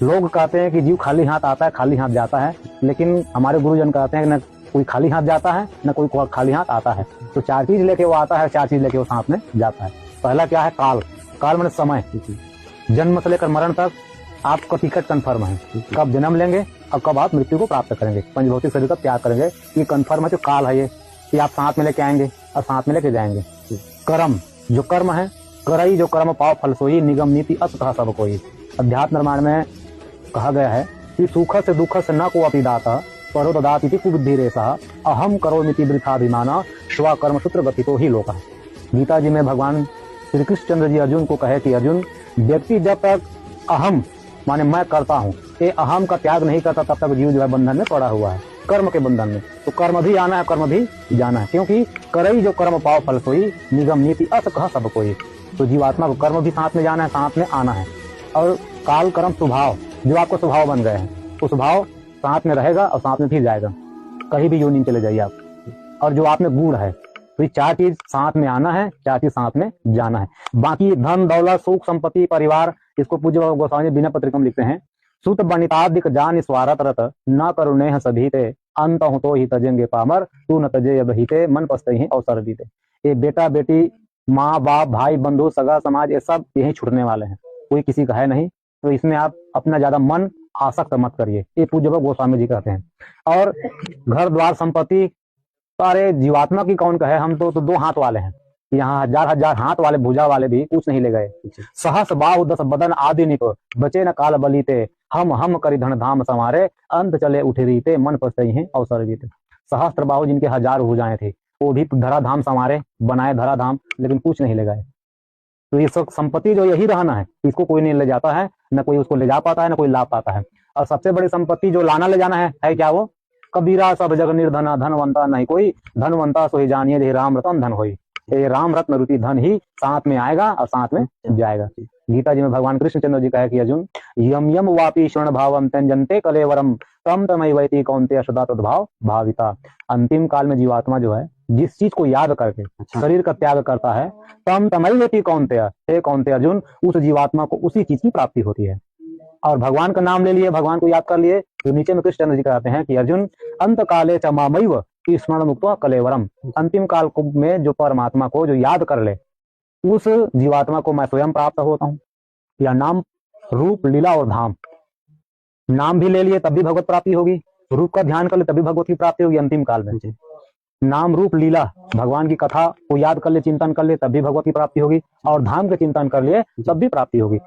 लोग कहते हैं कि जीव खाली हाथ आता है, खाली हाथ जाता है, लेकिन हमारे गुरुजन कहते हैं कि न कोई खाली हाथ जाता है, न कोई खाली हाथ आता है। तो 4 चीज लेके वो आता है, 4 चीज लेके वो साथ में जाता है। पहला क्या है? काल। काल माने समय। जन्म से लेकर मरण तक आपका टिकट कन्फर्म है, कब जन्म लेंगे और कब आप मृत्यु को प्राप्त करेंगे, पंचभौतिक शरीर का त्याग करेंगे, ये कन्फर्म है। जो काल है ये आप साथ में लेके आएंगे और साथ में लेके जाएंगे। कर्म, जो कर्म है, करई जो कर्म पाओ फल सोई, निगम नीति अस कहा सब कोई। अध्यात्म निर्माण में कहा गया है कि सुख से दुख से न को अपि दाता परो ददाति कुबुद्धि रेसा अहम करो मिति वृथाभिमाना स्व कर्म सूत्र गति तो ही लोका। गीता जी में भगवान श्री कृष्णचंद्र जी अर्जुन को कहे कि अर्जुन, व्यक्ति जब तक अहम माने मैं करता हूँ, ये अहम का त्याग नहीं करता, तब तक जीव जो है बंधन में पड़ा हुआ है, कर्म के बंधन में। तो कर्म भी आना है, कर्म भी जाना है, क्योंकि करई जो कर्म पाओ फल सोई, निगम नीति अस कह सब कोई। तो जीवात्मा को कर्म भी साथ में जाना है, साथ में आना है। और काल कर्म स्वभाव, जो आपको स्वभाव बन गए हैं, वो स्वभाव साथ में रहेगा और साथ में फिर जाएगा, कहीं भी योनि चले जाइए आप। और जो आप में गुण है, तो ये 4 चीज साथ में आना है, 4 चीज साथ में जाना है। बाकी धन दौलत सुख संपत्ति परिवार, इसको पूज्य गोस्वामी बिना पत्रिका में लिखते हैं, सुत बनितादिक जान स्वारत रत न करुणे सभीते अंत हो तो ही तजेंगे पामर तू न तजे अबहिते मन पछते ही अवसर बीते। ये बेटा बेटी माँ बाप भाई बंधु सगा समाज, ये सब यही छूटने वाले हैं, कोई किसी का है नहीं। तो इसमें आप अपना ज्यादा मन आसक्त मत करिए, ये पूज्य गोस्वामी जी कहते हैं। और घर द्वार संपत्ति, अरे जीवात्मा की कौन कहे, हम तो 2 हाथ वाले हैं, यहाँ हजार हाथ वाले भुजा वाले भी कुछ नहीं ले गए। सहस बाहु 10 बदन आदि निप बचे न काल बलीते हम करी धन धाम समारे अंत चले उठे रीते मन पछते हैं अवसर बीते। सहस्त्र बाहु जिनके 1000 भुजाएं थी, वो भी धराधाम समारे, बनाए धराधाम, लेकिन कुछ नहीं ले गए। तो ये सब संपत्ति जो यही रहना है, इसको कोई नहीं ले जाता है, न कोई उसको ले जा पाता है, न कोई ला पाता है। और सबसे बड़ी संपत्ति जो लाना ले जाना है क्या? वो कबीरा सब जग निर्धना धनवंता नहीं कोई, धनवंता सो ही जानिए जे राम रतन धन होई। ये राम रत्न रूपी धन ही साथ में आएगा और साथ में जाएगा। गीता जी में भगवान कृष्णचंद्र जी कहे कि अर्जुन, यम यम वापी शरण भावम त्यजन्ते कलेवरम तम तमई वैति कौन्तेय सदा तद्भाव भाविता। अंतिम काल में जीवात्मा जो है, जिस चीज को याद करके शरीर का त्याग करता है, तम तमई वैति कौन्तेय, हे कौन्तेय अर्जुन, उस जीवात्मा को उसी चीज की प्राप्ति होती है। और भगवान का नाम ले लिए, भगवान को याद कर लिए, तो नीचे में कृष्ण जी कहते हैं कि अर्जुन, अंत काले च मामैव स्मरण मुक्त कलेवरम। अंतिम काल में जो परमात्मा को जो याद कर ले, उस जीवात्मा को मैं स्वयं प्राप्त होता हूँ। या नाम रूप लीला और धाम, नाम भी ले लिए तब भी भगवत प्राप्ति होगी, रूप का ध्यान कर ले तभी भगवत की प्राप्ति होगी अंतिम काल में। नाम रूप लीला भगवान की कथा को याद कर ले, चिंतन कर ले, तब भी भगवत की प्राप्ति होगी, और धाम के चिंतन कर लिए तब भी प्राप्ति होगी।